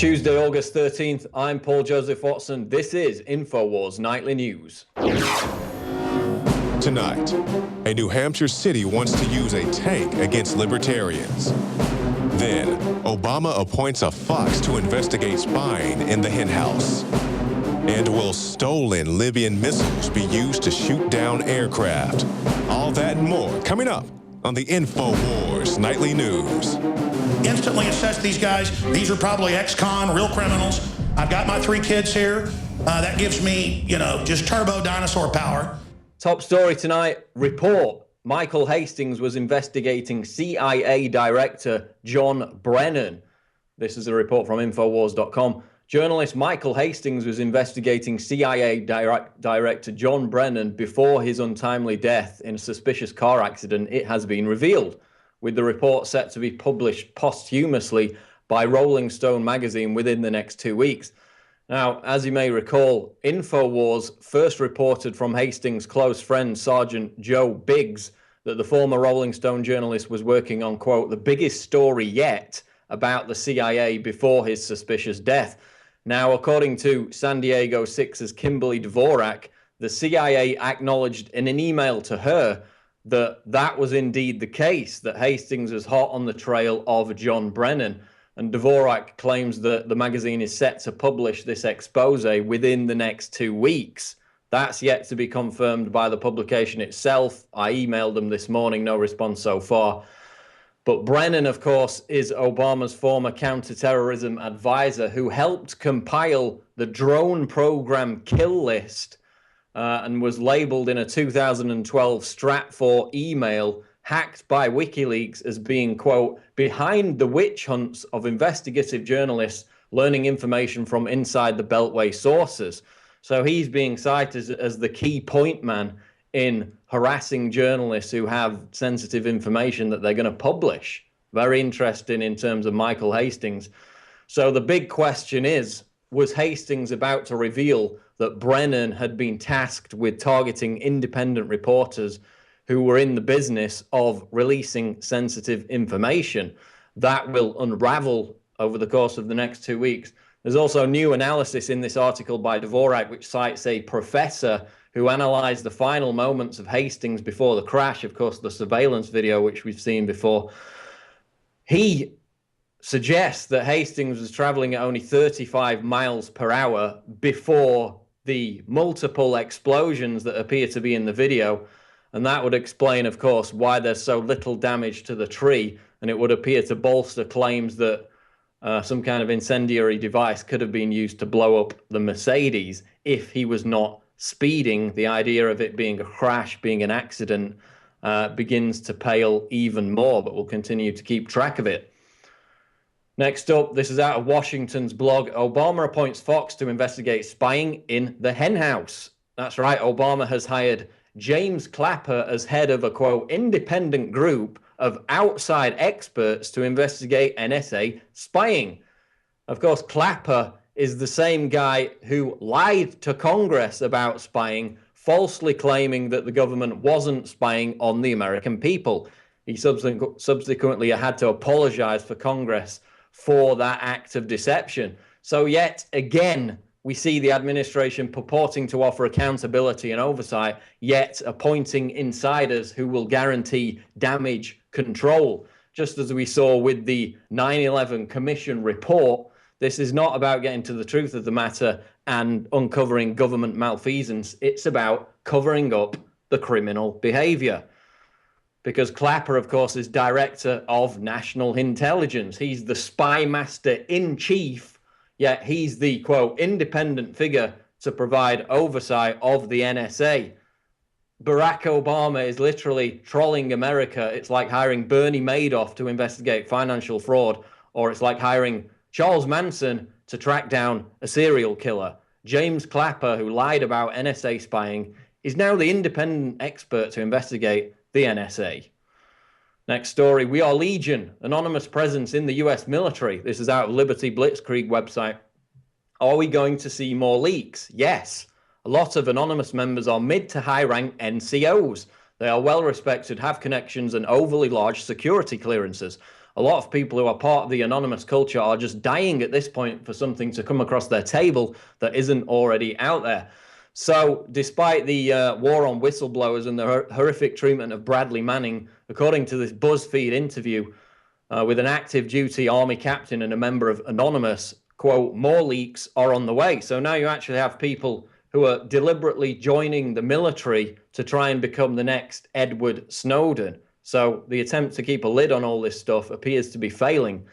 Tuesday, August 13th, I'm Paul Joseph Watson. This is Infowars Nightly News. Tonight, a New Hampshire city wants to use a tank against libertarians. Then, Obama appoints a fox to investigate spying in the Henhouse. And will stolen Libyan missiles be used to shoot down aircraft? All that and more coming up on the Infowars Nightly News. Instantly assess these guys. These are probably ex-con, real criminals. I've got my 3 kids here. That gives me, just turbo dinosaur power. Top story tonight, report. Michael Hastings was investigating CIA Director John Brennan. This is a report from Infowars.com. Journalist Michael Hastings was investigating CIA Director John Brennan before his untimely death in a suspicious car accident, it has been revealed, with the report set to be published posthumously by Rolling Stone magazine within the next 2 weeks. Now, as you may recall, Infowars first reported from Hastings' close friend, Sergeant Joe Biggs, that the former Rolling Stone journalist was working on, quote, the biggest story yet about the CIA before his suspicious death. Now, according to San Diego 6's Kimberly Dvorak, the CIA acknowledged in an email to her that was indeed the case, that Hastings was hot on the trail of John Brennan. And Dvorak claims that the magazine is set to publish this expose within the next 2 weeks. That's yet to be confirmed by the publication itself. I emailed them this morning, no response so far. But Brennan, of course, is Obama's former counterterrorism advisor who helped compile the drone program kill list and was labeled in a 2012 Stratfor email hacked by WikiLeaks as being, quote, behind the witch hunts of investigative journalists learning information from inside the Beltway sources. So he's being cited as the key point man in harassing journalists who have sensitive information that they're going to publish. Very interesting in terms of Michael Hastings. So the big question is, was Hastings about to reveal that Brennan had been tasked with targeting independent reporters who were in the business of releasing sensitive information? That will unravel over the course of the next 2 weeks. There's also new analysis in this article by Dvorak, which cites a professor who analyzed the final moments of Hastings before the crash, of course, the surveillance video, which we've seen before. He suggests that Hastings was traveling at only 35 miles per hour before the multiple explosions that appear to be in the video. And that would explain, of course, why there's so little damage to the tree. And it would appear to bolster claims that some kind of incendiary device could have been used to blow up the Mercedes if he was not speeding. The idea of it being a crash, being an accident, begins to pale even more, but we'll continue to keep track of it. Next up, this is out of Washington's blog. Obama appoints Fox to investigate spying in the Henhouse. That's right, Obama has hired James Clapper as head of a, quote, independent group of outside experts to investigate NSA spying. Of course, Clapper is the same guy who lied to Congress about spying, falsely claiming that the government wasn't spying on the American people. He subsequently had to apologize for Congress for that act of deception. So yet again, we see the administration purporting to offer accountability and oversight, yet appointing insiders who will guarantee damage control. Just as we saw with the 9/11 Commission report, this is not about getting to the truth of the matter and uncovering government malfeasance. It's about covering up the criminal behavior. Because Clapper, of course, is director of national intelligence. He's the spy master in chief, yet he's the, quote, independent figure to provide oversight of the NSA. Barack Obama is literally trolling America. It's like hiring Bernie Madoff to investigate financial fraud, or it's like hiring Charles Manson to track down a serial killer. James Clapper, who lied about NSA spying, is now the independent expert to investigate the NSA. Next story, we are Legion, anonymous presence in the US military. This is out of Liberty Blitzkrieg website. Are we going to see more leaks? Yes. A lot of anonymous members are mid to high rank NCOs. They are well respected, have connections and overly large security clearances. a lot of people who are part of the anonymous culture are just dying at this point for something to come across their table that isn't already out there. So despite the war on whistleblowers and the horrific treatment of Bradley Manning, according to this BuzzFeed interview with an active duty Army captain and a member of Anonymous, quote, more leaks are on the way. So now you actually have people who are deliberately joining the military to try and become the next Edward Snowden. So the attempt to keep a lid on all this stuff appears to be failing.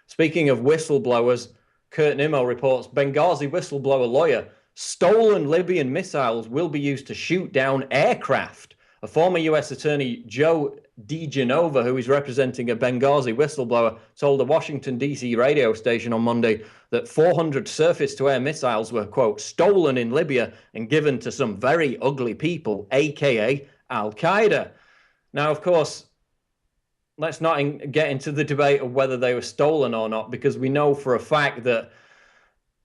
Speaking of whistleblowers, Kurt Nimmo reports Benghazi whistleblower lawyer, stolen Libyan missiles will be used to shoot down aircraft. A former U.S. attorney, Joe DeGenova, who is representing a Benghazi whistleblower, told a Washington, D.C. radio station on Monday that 400 surface-to-air missiles were, quote, stolen in Libya and given to some very ugly people, a.k.a. Al-Qaeda. Now, of course, let's not get into the debate of whether they were stolen or not, because we know for a fact that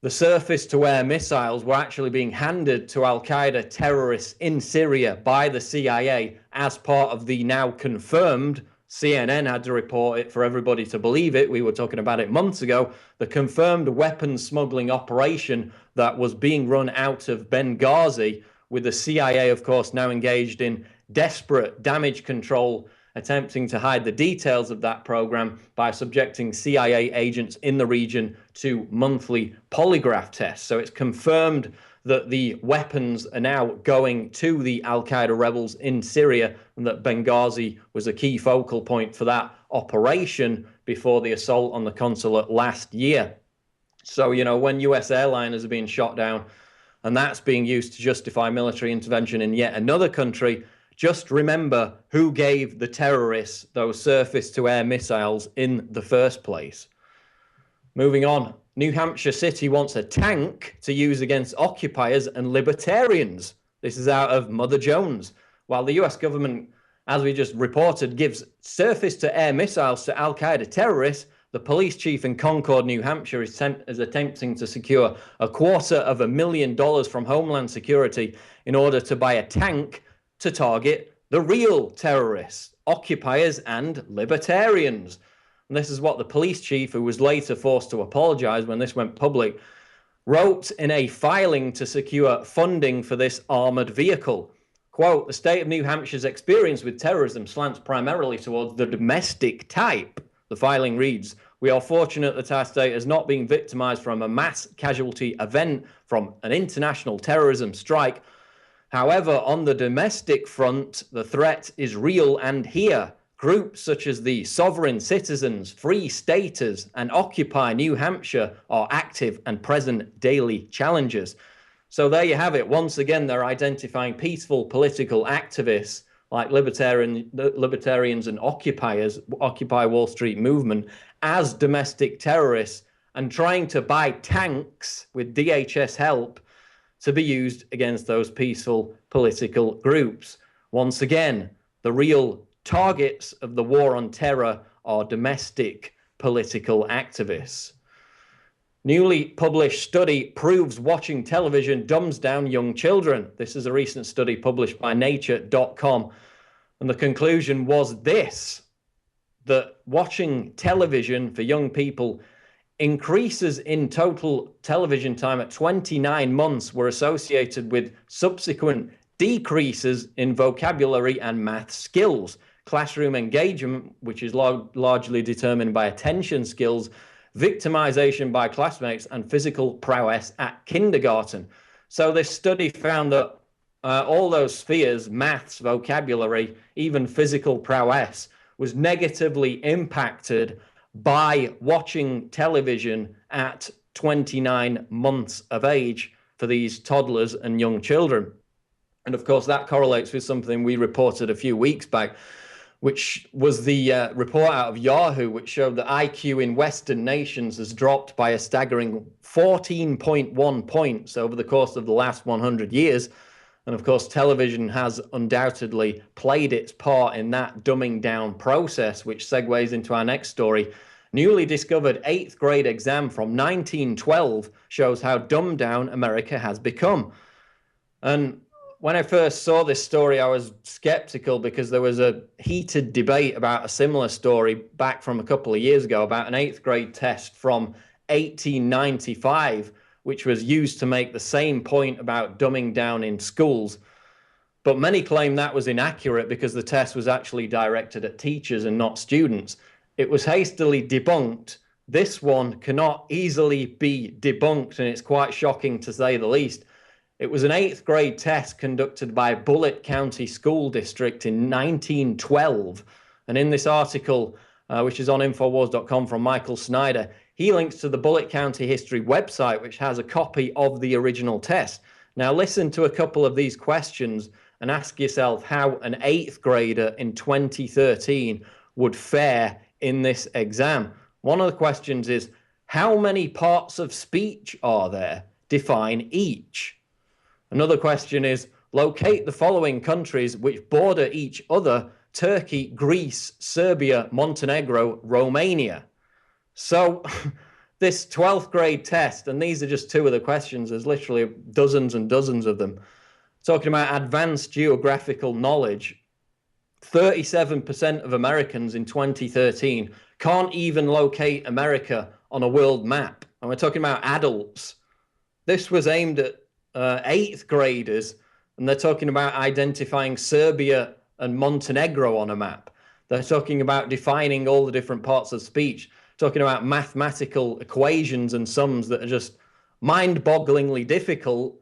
the surface-to-air missiles were actually being handed to Al-Qaeda terrorists in Syria by the CIA as part of the now confirmed, CNN had to report it for everybody to believe it, we were talking about it months ago, the confirmed weapons smuggling operation that was being run out of Benghazi, with the CIA, of course, now engaged in desperate damage control, attempting to hide the details of that program by subjecting CIA agents in the region to monthly polygraph tests. So it's confirmed that the weapons are now going to the Al-Qaeda rebels in Syria, and that Benghazi was a key focal point for that operation before the assault on the consulate last year. So, you know, when US airliners are being shot down and that's being used to justify military intervention in yet another country, just remember who gave the terrorists those surface-to-air missiles in the first place. Moving on, New Hampshire City wants a tank to use against occupiers and libertarians. This is out of Mother Jones. While the US government, as we just reported, gives surface-to-air missiles to Al-Qaeda terrorists, the police chief in Concord, New Hampshire, is attempting to secure $250,000 from Homeland Security in order to buy a tank to target the real terrorists, occupiers and libertarians. And this is what the police chief, who was later forced to apologize when this went public, wrote in a filing to secure funding for this armored vehicle. Quote, the state of New Hampshire's experience with terrorism slants primarily towards the domestic type. The filing reads, we are fortunate that our state has not been victimized from a mass casualty event from an international terrorism strike. However, on the domestic front, the threat is real and here. Groups such as the Sovereign Citizens, Free Staters, and Occupy New Hampshire are active and present daily challenges. So there you have it. Once again, they're identifying peaceful political activists like libertarians and occupiers, Occupy Wall Street movement, as domestic terrorists and trying to buy tanks with DHS help to be used against those peaceful political groups. Once again, the real targets of the war on terror are domestic political activists. Newly published study proves watching television dumbs down young children. This is a recent study published by Nature.com. And the conclusion was this, that watching television for young people increases in total television time at 29 months were associated with subsequent decreases in vocabulary and math skills, classroom engagement, which is largely determined by attention skills, victimization by classmates, and physical prowess at kindergarten. So this study found that all those spheres, maths, vocabulary, even physical prowess, was negatively impacted by watching television at 29 months of age for these toddlers and young children. And of course, that correlates with something we reported a few weeks back, which was the report out of Yahoo, which showed that IQ in Western nations has dropped by a staggering 14.1 points over the course of the last 100 years. And of course, television has undoubtedly played its part in that dumbing down process, which segues into our next story. Newly discovered 8th grade exam from 1912 shows how dumbed down America has become. And when I first saw this story, I was skeptical because there was a heated debate about a similar story back from a couple of years ago about an 8th grade test from 1895, which was used to make the same point about dumbing down in schools. But many claim that was inaccurate because the test was actually directed at teachers and not students. It was hastily debunked. This one cannot easily be debunked, and it's quite shocking to say the least. It was an 8th grade test conducted by Bullitt County School District in 1912. And in this article, which is on Infowars.com from Michael Snyder, he links to the Bullitt County History website, which has a copy of the original test. Now listen to a couple of these questions and ask yourself how an 8th grader in 2013 would fare in this exam. One of the questions is, how many parts of speech are there? Define each. Another question is, locate the following countries which border each other: Turkey, Greece, Serbia, Montenegro, Romania. So this 12th grade test, and these are just two of the questions, there's literally dozens and dozens of them, talking about advanced geographical knowledge. 37% of Americans in 2013 can't even locate America on a world map. And we're talking about adults. This was aimed at 8th graders, and they're talking about identifying Serbia and Montenegro on a map. They're talking about defining all the different parts of speech, talking about mathematical equations and sums that are just mind-bogglingly difficult,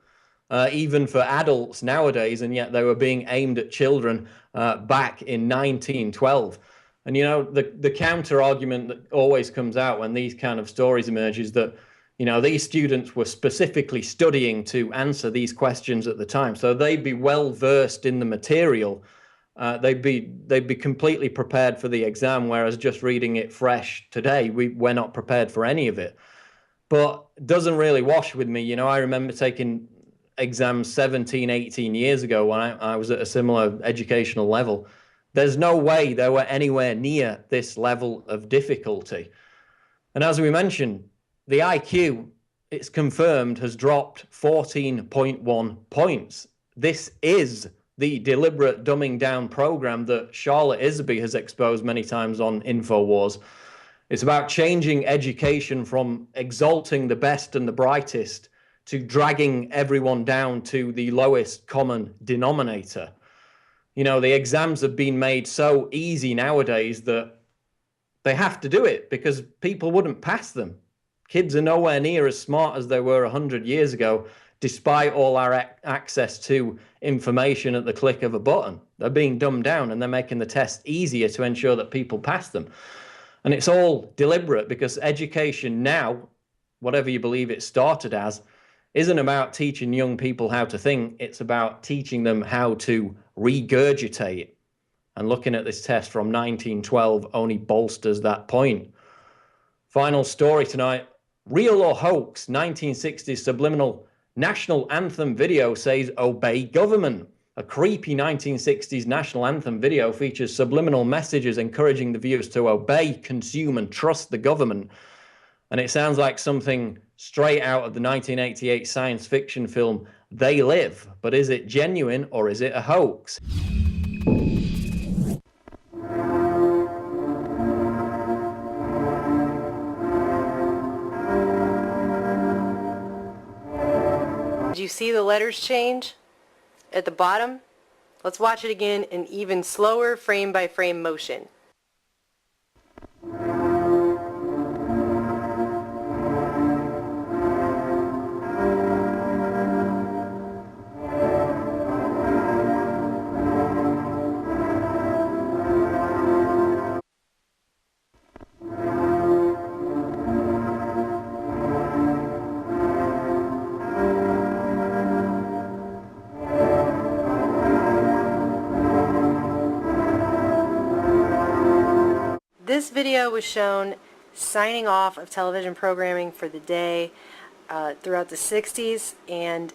even for adults nowadays, and yet they were being aimed at children back in 1912. And, you know, the counter argument that always comes out when these kind of stories emerge is that, you know, these students were specifically studying to answer these questions at the time, so they'd be well versed in the material. They'd be completely prepared for the exam, whereas just reading it fresh today, we're not prepared for any of it. But it doesn't really wash with me. You know, I remember taking exams 17, 18 years ago when I was at a similar educational level. There's no way they were anywhere near this level of difficulty. And as we mentioned, the IQ, it's confirmed, has dropped 14.1 points. This is the deliberate dumbing down program that Charlotte Iserby has exposed many times on Infowars. It's about changing education from exalting the best and the brightest to dragging everyone down to the lowest common denominator. You know, the exams have been made so easy nowadays that they have to do it because people wouldn't pass them. Kids are nowhere near as smart as they were 100 years ago, despite all our access to information at the click of a button. They're being dumbed down, and they're making the test easier to ensure that people pass them. And it's all deliberate because education now, whatever you believe it started as, isn't about teaching young people how to think. It's about teaching them how to regurgitate. And looking at this test from 1912 only bolsters that point. Final story tonight. Real or hoax? 1960s subliminal national anthem video says obey government. A creepy 1960s national anthem video features subliminal messages encouraging the viewers to obey, consume, and trust the government. And it sounds like something straight out of the 1988 science fiction film They Live. But is it genuine or is it a hoax? Did you see the letters change at the bottom? Let's watch it again in even slower frame-by-frame motion. This video was shown signing off of television programming for the day throughout the 60s, and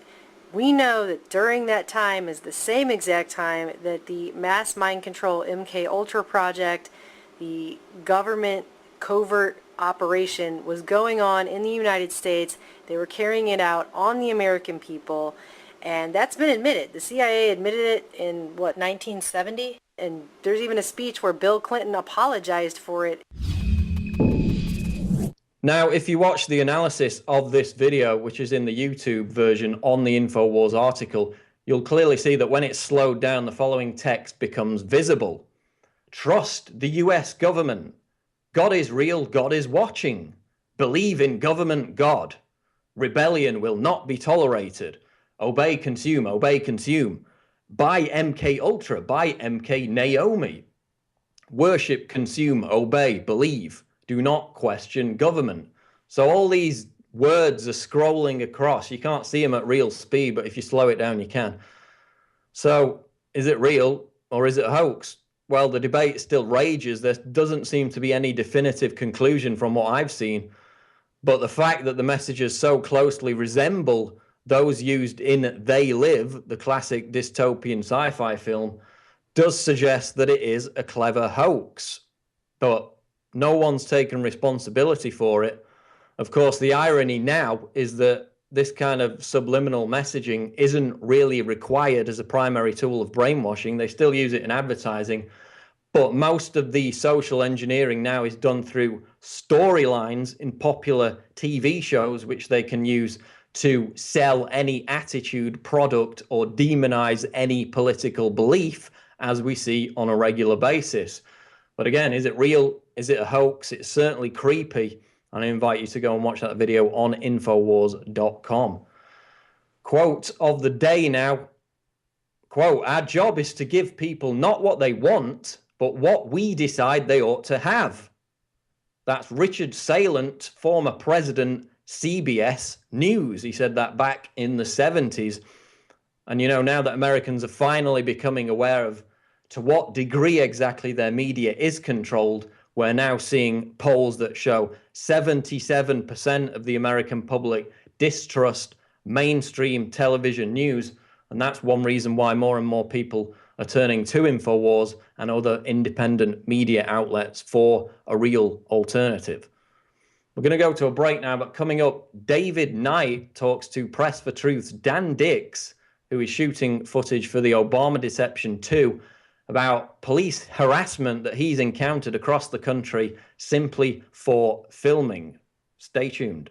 we know that during that time is the same exact time that the mass mind control MK Ultra project, the government covert operation, was going on in the United States. They were carrying it out on the American people, And that's been admitted. The CIA admitted it in, 1970? And there's even a speech where Bill Clinton apologized for it. Now, if you watch the analysis of this video, which is in the YouTube version on the Infowars article, you'll clearly see that when it's slowed down, the following text becomes visible. Trust the US government. God is real, God is watching. Believe in government God. Rebellion will not be tolerated. Obey, consume, obey, consume. Buy MK Ultra, buy MK Naomi. Worship, consume, obey, believe. Do not question government. So all these words are scrolling across. You can't see them at real speed, but if you slow it down, you can. So is it real or is it a hoax? Well, the debate still rages. There doesn't seem to be any definitive conclusion from what I've seen. But the fact that the messages so closely resemble those used in They Live, the classic dystopian sci-fi film, does suggest that it is a clever hoax. But no one's taken responsibility for it. Of course, the irony now is that this kind of subliminal messaging isn't really required as a primary tool of brainwashing. They still use it in advertising. But most of the social engineering now is done through storylines in popular TV shows, which they can use to sell any attitude, product, or demonize any political belief, as we see on a regular basis. But again, is it real? Is it a hoax? It's certainly creepy. And I invite you to go and watch that video on Infowars.com. Quote of the day now. Quote, our job is to give people not what they want, but what we decide they ought to have. That's Richard Salant, former president, CBS News. He said that back in the 70s. And, you know, now that Americans are finally becoming aware of to what degree exactly their media is controlled, we're now seeing polls that show 77% of the American public distrust mainstream television news. And that's one reason why more and more people are turning to Infowars and other independent media outlets for a real alternative. We're going to go to a break now, but coming up, David Knight talks to Press for Truth's Dan Dix, who is shooting footage for the Obama Deception 2, about police harassment that he's encountered across the country simply for filming. Stay tuned.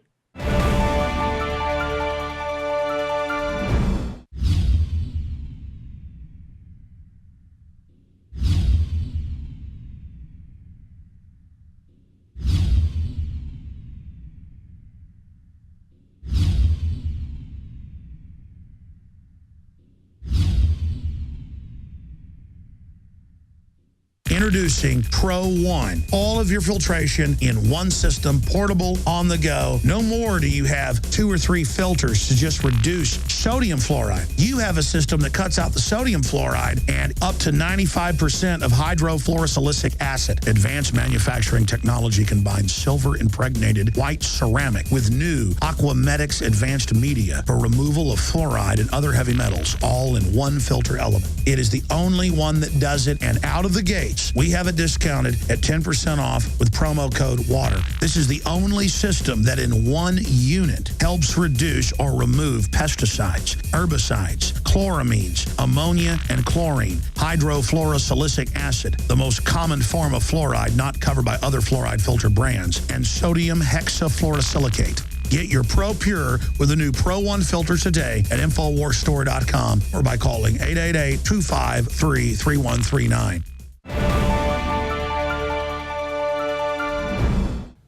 Introducing Pro One. All of your filtration in one system, portable, on the go. No more do you have 2 or 3 filters to just reduce sodium fluoride. You have a system that cuts out the sodium fluoride and up to 95% of hydrofluorosilicic acid. Advanced manufacturing technology combines silver-impregnated white ceramic with new Aquamedics advanced media for removal of fluoride and other heavy metals, all in one filter element. It is the only one that does it, and out of the gates, we have it discounted at 10% off with promo code WATER. This is the only system that in one unit helps reduce or remove pesticides, herbicides, chloramines, ammonia, and chlorine, hydrofluorosilicic acid, the most common form of fluoride not covered by other fluoride filter brands, and sodium hexafluorosilicate. Get your Pro Pure with the new Pro One filter today at InfoWarsStore.com or by calling 888-253-3139.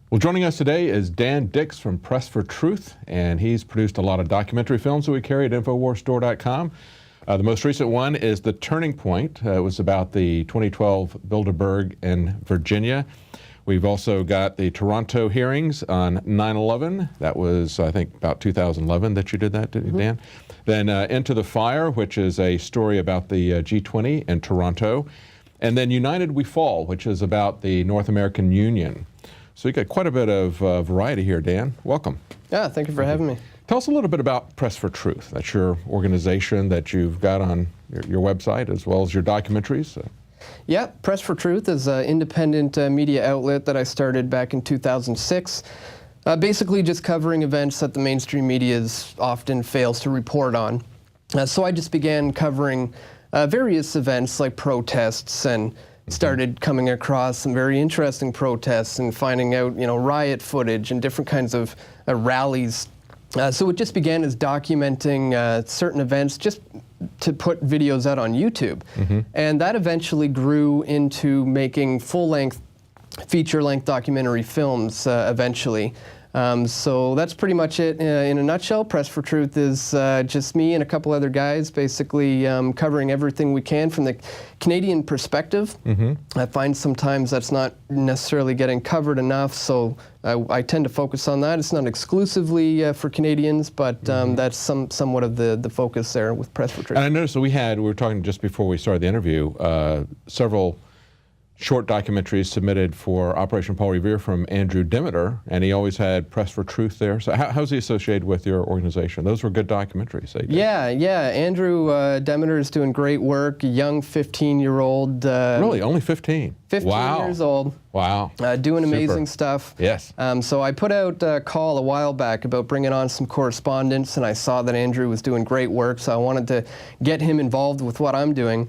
Well, joining us today is Dan Dix from Press for Truth, and he's produced a lot of documentary films that we carry at InfoWarsStore.com. The most recent one is The Turning Point. It was about the 2012 Bilderberg in Virginia. We've also got the Toronto hearings on 9/11. That was, I think, about 2011 that you did that, didn't you, Dan? Then Into the Fire, which is a story about the G20 in Toronto. And then United We Fall, which is about the North American Union. So you got quite a bit of variety here, Dan. Welcome. Yeah, thank you for having me. Tell us a little bit about Press for Truth. That's your organization that you've got on your website as well as your documentaries. Yeah, Press for Truth is an independent media outlet that I started back in 2006. Basically just covering events that the mainstream media often fails to report on. So I just began covering various events like protests, and started coming across some very interesting protests and finding out, riot footage and different kinds of rallies. So it just began as documenting certain events just to put videos out on YouTube. And that eventually grew into making full-length, feature-length documentary films eventually. So that's pretty much it in a nutshell. Press for Truth is just me and a couple other guys basically covering everything we can from the Canadian perspective. I find sometimes that's not necessarily getting covered enough, so I tend to focus on that. It's not exclusively for Canadians, but that's somewhat of the focus there with Press for Truth. And I noticed that we were talking just before we started the interview, several short documentaries submitted for Operation Paul Revere from Andrew Demeter, and he always had Press for Truth there. So how's he associated with your organization? Those were good documentaries. Yeah. Andrew Demeter is doing great work, a young 15-year-old. Really? Only 15? 15 wow. years old. Wow. Doing amazing stuff. Yes. So I put out a call a while back about bringing on some correspondents, and I saw that Andrew was doing great work, so I wanted to get him involved with what I'm doing.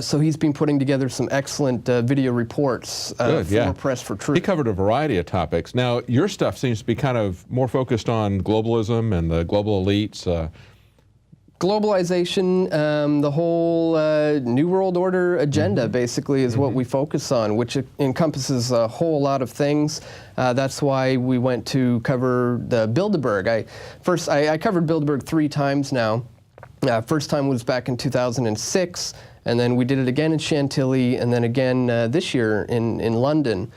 So he's been putting together some excellent video reports for Press for Truth. He covered a variety of topics. Now, your stuff seems to be kind of more focused on globalism and the global elites. Globalization, the whole New World Order agenda, basically, is what we focus on, which encompasses a whole lot of things. That's why we went to cover the Bilderberg. I covered Bilderberg 3 times now. First time was back in 2006. And then we did it again in Chantilly, and then again this year in London.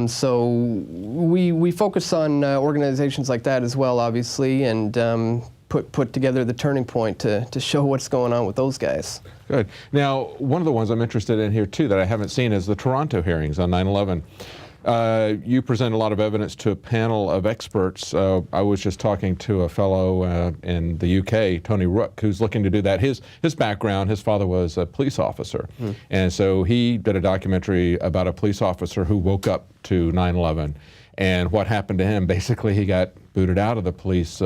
So we focus on organizations like that as well, obviously, and put together the Turning Point to show what's going on with those guys. Good. Now, one of the ones I'm interested in here, too, that I haven't seen is the Toronto hearings on 9/11. You present a lot of evidence to a panel of experts. I was just talking to a fellow in the UK, Tony Rook, who's looking to do that. His background, his father was a police officer. And so he did a documentary about a police officer who woke up to 9/11. And what happened to him, basically he got booted out of the police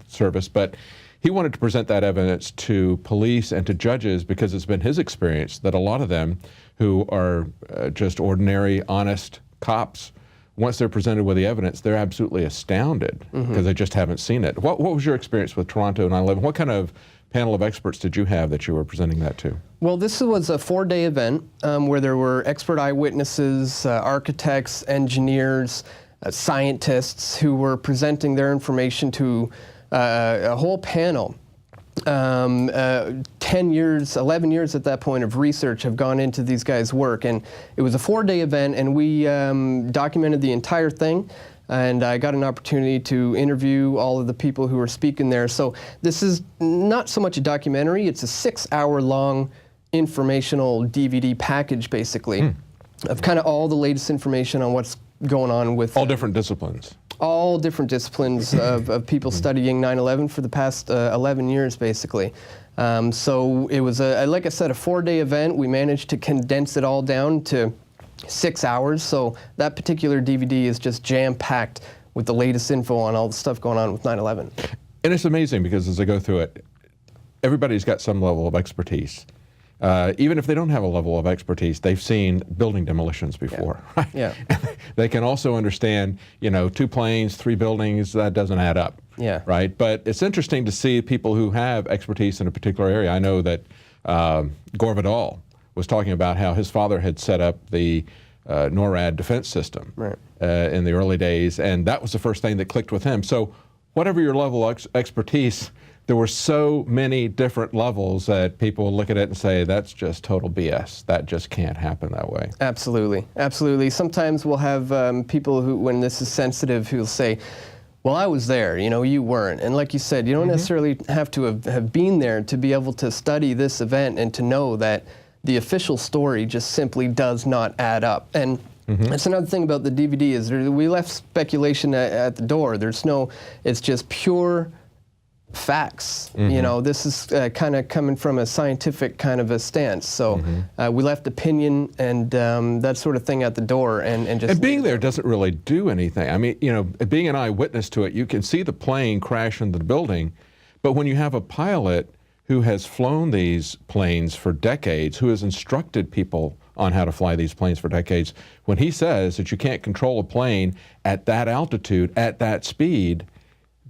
service. But he wanted to present that evidence to police and to judges because it's been his experience that a lot of them who are just ordinary, honest cops, once they're presented with the evidence, they're absolutely astounded because they just haven't seen it. What was your experience with Toronto 9/11? What kind of panel of experts did you have that you were presenting that to? Well, this was a 4-day event where there were expert eyewitnesses, architects, engineers, scientists who were presenting their information to a whole panel. 10 years, 11 years at that point of research have gone into these guys' work, and it was a 4-day event, and we documented the entire thing, and I got an opportunity to interview all of the people who were speaking there. So this is not so much a documentary, it's a 6-hour-long informational DVD package, basically, of kind of all the latest information on what's going on with... all different disciplines. All different disciplines of people studying 9/11 for the past 11 years, basically. So it was, like I said, a 4-day event. We managed to condense it all down to 6 hours. So that particular DVD is just jam-packed with the latest info on all the stuff going on with 9/11. And it's amazing because as I go through it, everybody's got some level of expertise. Even if they don't have a level of expertise, they've seen building demolitions before. Yeah. Right? Yeah. They can also understand, 2 planes, 3 buildings, that doesn't add up. Yeah. Right? But it's interesting to see people who have expertise in a particular area. I know that Gore Vidal was talking about how his father had set up the NORAD defense system in the early days, and that was the first thing that clicked with him. So whatever your level of expertise, there were so many different levels that people look at it and say, that's just total BS. That just can't happen that way. Absolutely. Absolutely. Sometimes we'll have people who, when this is sensitive, who'll say, well, I was there, you weren't. And like you said, you don't necessarily have to have been there to be able to study this event and to know that the official story just simply does not add up. And that's another thing about the DVD is we left speculation at the door. It's just pure facts. This is kind of coming from a scientific kind of a stance. So we left opinion and that sort of thing at the door, and just... And being there doesn't really do anything. I mean, being an eyewitness to it, you can see the plane crash into the building, But when you have a pilot who has flown these planes for decades, who has instructed people on how to fly these planes for decades, when he says that you can't control a plane at that altitude, at that speed,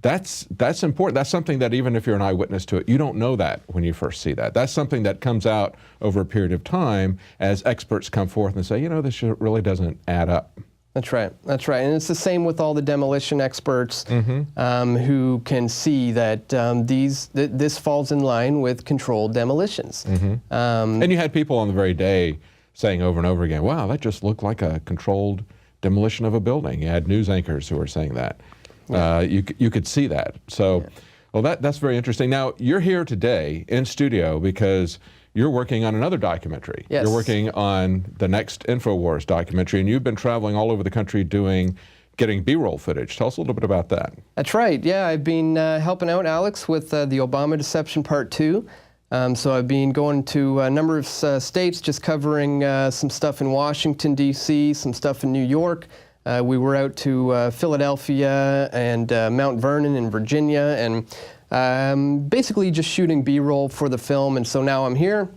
that's important. That's something that even if you're an eyewitness to it, you don't know that when you first see that. That's something that comes out over a period of time as experts come forth and say, you know, this really doesn't add up. That's right. That's right. And it's the same with all the demolition experts who can see that this falls in line with controlled demolitions. And you had people on the very day saying over and over again, wow, that just looked like a controlled demolition of a building. You had news anchors who were saying that. Yeah. You could see that. So, well, that's very interesting. Now, you're here today in studio because you're working on another documentary. Yes. You're working on the next Infowars documentary, and you've been traveling all over the country getting B-roll footage. Tell us a little bit about that. That's right. Yeah, I've been helping out Alex with the Obama Deception Part 2. So I've been going to a number of states, just covering some stuff in Washington, D.C., some stuff in New York. We were out to Philadelphia and Mount Vernon in Virginia, and basically just shooting B-roll for the film. And so now I'm here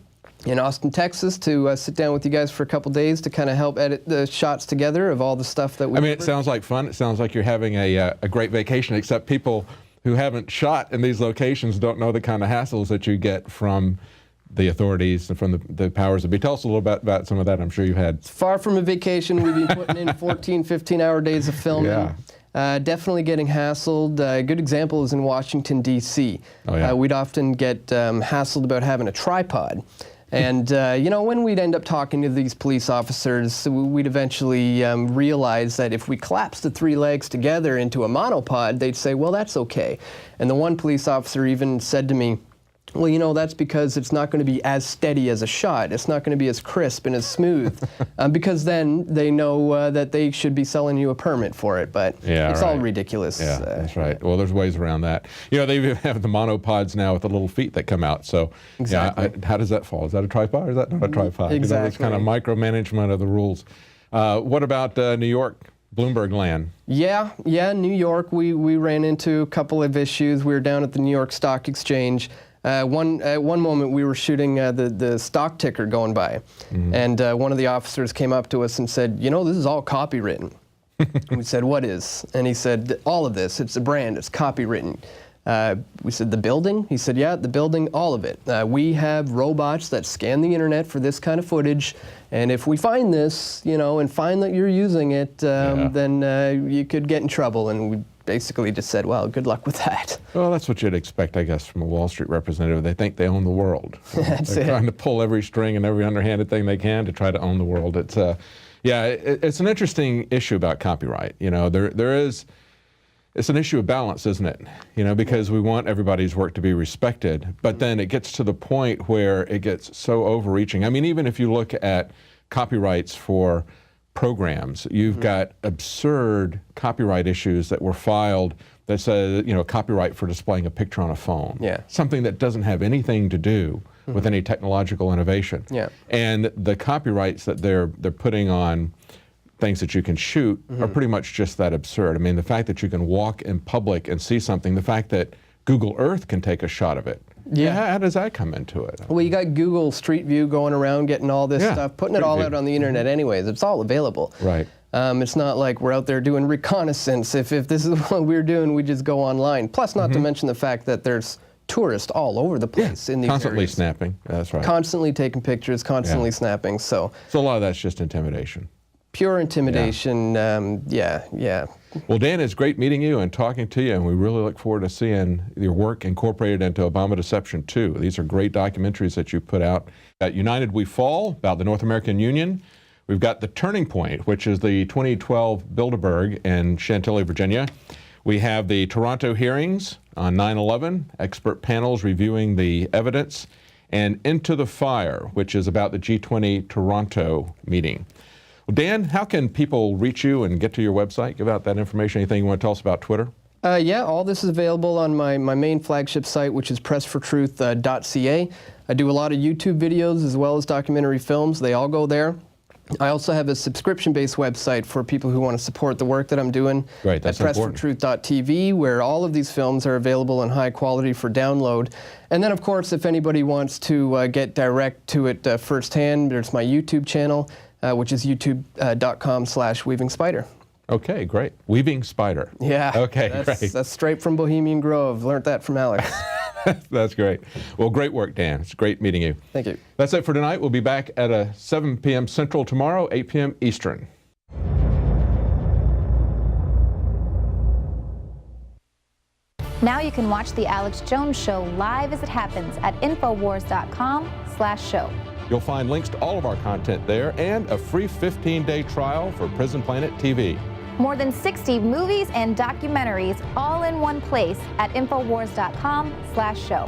in Austin, Texas, to sit down with you guys for a couple days to kind of help edit the shots together of all the stuff that we. I mean, it sounds like fun. It sounds like you're having a great vacation, except people who haven't shot in these locations don't know the kind of hassles that you get from the authorities and from the powers that be. Tell us a little bit about some of that. I'm sure you had. It's far from a vacation. We've been putting in 14, 15-hour days of filming. Yeah. Definitely getting hassled. A good example is in Washington, D.C. Oh, yeah. We'd often get hassled about having a tripod. And, you know, when we'd end up talking to these police officers, we'd eventually realize that if we collapsed the three legs together into a monopod, they'd say, well, that's okay. And the one police officer even said to me, well, you know, that's because it's not going to be as steady as a shot. It's not going to be as crisp and as smooth, because then they know that they should be selling you a permit for it. But it's all ridiculous. Yeah, that's right. Well, there's ways around that. You know, they even have the monopods now with the little feet that come out. So, exactly. Yeah, how does that fall? Is that a tripod or is that not a tripod? Exactly. You know, it's kind of micromanagement of the rules. What about New York? Bloomberg land. Yeah, New York. We ran into a couple of issues. We were down at the New York Stock Exchange. At one moment, we were shooting the stock ticker going by, and one of the officers came up to us and said, you know, this is all copywritten. And we said, what is? And he said, all of this. It's a brand. It's copywritten. We said, the building? He said, yeah, the building, all of it. We have robots that scan the internet for this kind of footage, and if we find this, you know, and find that you're using it, then you could get in trouble. And we basically just said, well, good luck with that. Well, that's what you'd expect, I guess, from a Wall Street representative. They think they own the world. They're trying to pull every string and every underhanded thing they can to try to own the world. It's it's an interesting issue about copyright. You know, it's an issue of balance, isn't it? You know, because we want everybody's work to be respected, but then it gets to the point where it gets so overreaching. I mean, even if you look at copyrights for programs, you've got absurd copyright issues that were filed that says, you know, copyright for displaying a picture on a phone. Yeah. Something that doesn't have anything to do with any technological innovation. Yeah. And the copyrights that they're putting on things that you can shoot are pretty much just that absurd. I mean, the fact that you can walk in public and see something, the fact that Google Earth can take a shot of it. Yeah. How does that come into it? Well, you got Google Street View going around, getting all this stuff, putting it all out on the internet anyways. It's all available. Right. It's not like we're out there doing reconnaissance. If this is what we're doing, we just go online. Plus, not to mention the fact that there's tourists all over the place in these constantly areas. Snapping. That's right. Constantly taking pictures, constantly snapping. So a lot of that's just intimidation. Pure intimidation. Well, Dan, it's great meeting you and talking to you, and we really look forward to seeing your work incorporated into Obama Deception 2. These are great documentaries that you put out. At United We Fall, about the North American Union. We've got The Turning Point, which is the 2012 Bilderberg in Chantilly, Virginia. We have the Toronto hearings on 9/11, expert panels reviewing the evidence, and Into the Fire, which is about the G20 Toronto meeting. Well, Dan, how can people reach you and get to your website? Give out that information. Anything you want to tell us about Twitter? Yeah, all this is available on my main flagship site, which is pressfortruth.ca. I do a lot of YouTube videos as well as documentary films. They all go there. I also have a subscription-based website for people who want to support the work that I'm doing. Great, that's at important. pressfortruth.tv, where all of these films are available in high quality for download. And then, of course, if anybody wants to get direct to it firsthand, there's my YouTube channel, which is youtube.com/weavingspider. Okay, great. Weaving Spider. Yeah. Okay, great. That's straight from Bohemian Grove. Learned that from Alex. That's great. Well, great work, Dan. It's great meeting you. Thank you. That's it for tonight. We'll be back at 7 p.m. Central tomorrow, 8 p.m. Eastern. Now you can watch The Alex Jones Show live as it happens at Infowars.com/show. You'll find links to all of our content there and a free 15-day trial for Prison Planet TV. More than 60 movies and documentaries all in one place at Infowars.com/show.